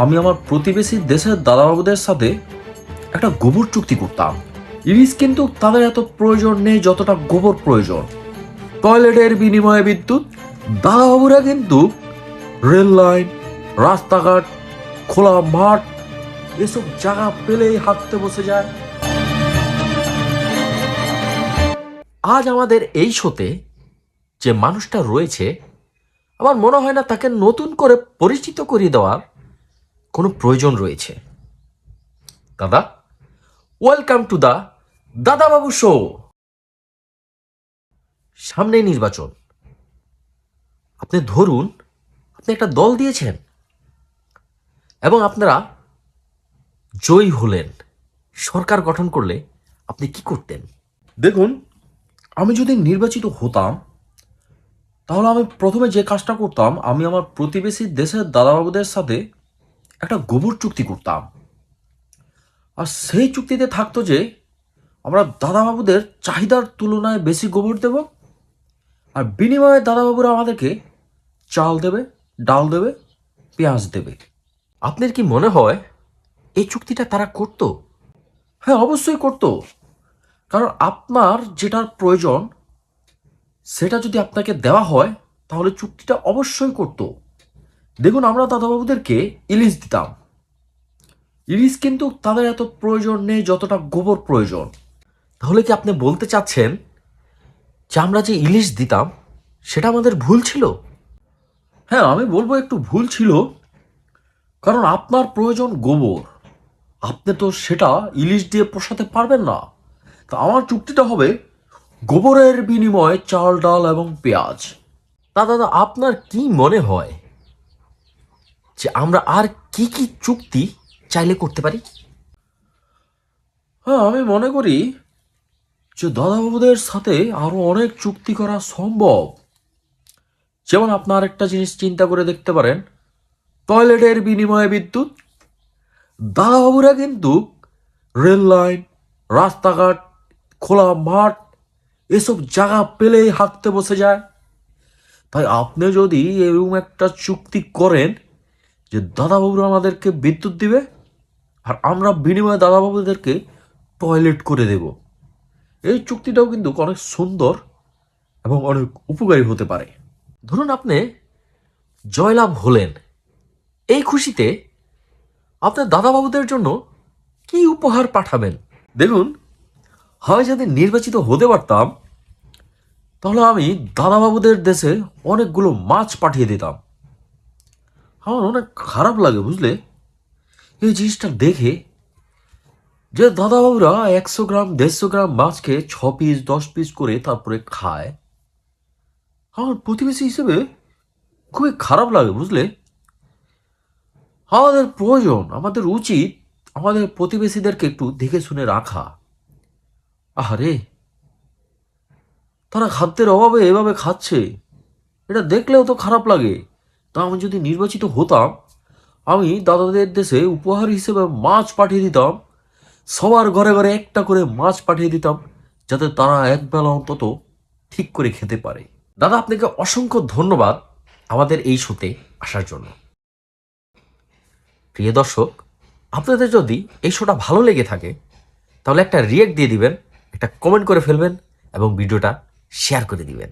আমি আমার প্রতিবেশী দেশের দাদাবাবুদের সাথে একটা গোবর চুক্তি করতাম। ইলিশ কিন্তু তাদের এত প্রয়োজন নেই যতটা গোবর প্রয়োজন। টয়লেটের বিনিময়ে বিদ্যুৎ, দাদাবাবুরা কিন্তু রেল লাইন, রাস্তাঘাট, খোলা মাঠ এসব জায়গা পেলেই হাঁটতে বসে যায়। আজ আমাদের এই শোতে যে মানুষটা রয়েছে, আমার মনে হয় না তাকে নতুন করে পরিচিত করিয়ে দেওয়ার কোনো প্রয়োজন রয়েছে। দাদা, ওয়েলকাম টু দ্য দাদাবাবু শো। সামনে নির্বাচন। আপনি ধরুন আপনি একটা দল দিয়েছেন এবং আপনারা জয়ী হলেন, সরকার গঠন করলে আপনি কি করতেন? দেখুন, আমি যদি নির্বাচিত হতাম তাহলে আমি প্রথমে যে কাজটা করতাম, আমি আমার প্রতিবেশী দেশের দাদাবাবুদের সাথে একটা গোবর চুক্তি করতাম। আর সেই চুক্তিতে থাকতো যে আমরা দাদাবাবুদের চাহিদার তুলনায় বেশি গোবর দেব, আর বিনিময়ে দাদাবাবুরা আমাদেরকে চাল দেবে, ডাল দেবে, পেঁয়াজ দেবে। আপনার কি মনে হয় এই চুক্তিটা তারা করতো? হ্যাঁ, অবশ্যই করতো। কারণ আপনার যেটার প্রয়োজন সেটা যদি আপনাকে দেওয়া হয় তাহলে চুক্তিটা অবশ্যই করতো। দেখুন, আমরা দাদাবাবুদেরকে ইলিশ দিতাম। ইলিশ কিন্তু তাদের এত প্রয়োজন নেই যতটা গোবর প্রয়োজন। তাহলে কি আপনি বলতে চাচ্ছেন যে আমরা যে ইলিশ দিতাম সেটা আমাদের ভুল ছিল? হ্যাঁ, আমি বলবো একটু ভুল ছিল। কারণ আপনার প্রয়োজন গোবর, আপনি তো সেটা ইলিশ দিয়ে পোষাতে পারবেন না। তা আমার চুক্তিটা হবে গোবরের বিনিময়ে চাল, ডাল এবং পেঁয়াজ। দাদা, আপনার কি মনে হয় যে আমরা আর কি কি চুক্তি চাইলে করতে পারি? হ্যাঁ, আমি মনে করি যে দাদাবাবুদের সাথে আরো অনেক চুক্তি করা সম্ভব। যেমন আপনার একটা জিনিস চিন্তা করে দেখতে পারেন, টয়লেটের বিনিময়ে বিদ্যুৎ। দাদাবাবুরা কিন্তু রেল লাইন, রাস্তাঘাট, খোলা মাঠ এসব জায়গা পেলেই হাঁটতে বসে যায়। তাই আপনি যদি এরকম একটা চুক্তি করেন যে দাদাবাবুরা আমাদেরকে বিদ্যুৎ দিবে আর আমরা বিনিময়ে দাদাবাবুদেরকে টয়লেট করে দেব, এই চুক্তিটাও কিন্তু অনেক সুন্দর এবং অনেক উপকারী হতে পারে। ধরুন আপনি জয়লাভ হলেন, এই খুশিতে আপনার দাদাবাবুদের জন্য কি উপহার পাঠাবেন? দেখুন, হয় যদি নির্বাচিত হতে পারতাম তাহলে আমি দাদাবাবুদের দেশে অনেকগুলো মাছ পাঠিয়ে দিতাম। আমার অনেক খারাপ লাগে, বুঝলে, এই জিনিসটা দেখে যে দাদাবাবুরা 100 গ্রাম 150 গ্রাম মাছকে 6 পিস 10 পিস করে তারপরে খায়। আমার প্রতিবেশী হিসেবে খুবই খারাপ লাগে, বুঝলে। আমাদের প্রয়োজন, আমাদের উচিত আমাদের প্রতিবেশীদেরকে একটু দেখে শুনে রাখা। আহারে, তারা খাদ্যের অভাবে এভাবে খাচ্ছে, এটা দেখলেও তো খারাপ লাগে। তা আমি যদি নির্বাচিত হতাম, আমি দাদাদের দেশে উপহার হিসেবে মাছ পাঠিয়ে দিতাম। সবার ঘরে ঘরে একটা করে মাছ পাঠিয়ে দিতাম, যাতে তারা একবেলা অন্তত ঠিক করে খেতে পারে। দাদা, আপনাকে অসংখ্য ধন্যবাদ আমাদের এই শোতে আসার জন্য। প্রিয় দর্শক, আপনাদের যদি এই শোটা ভালো লেগে থাকে তাহলে একটা রিয়েক্ট দিয়ে দিবেন, একটা কমেন্ট করে ফেলবেন এবং ভিডিওটা শেয়ার করে দিবেন।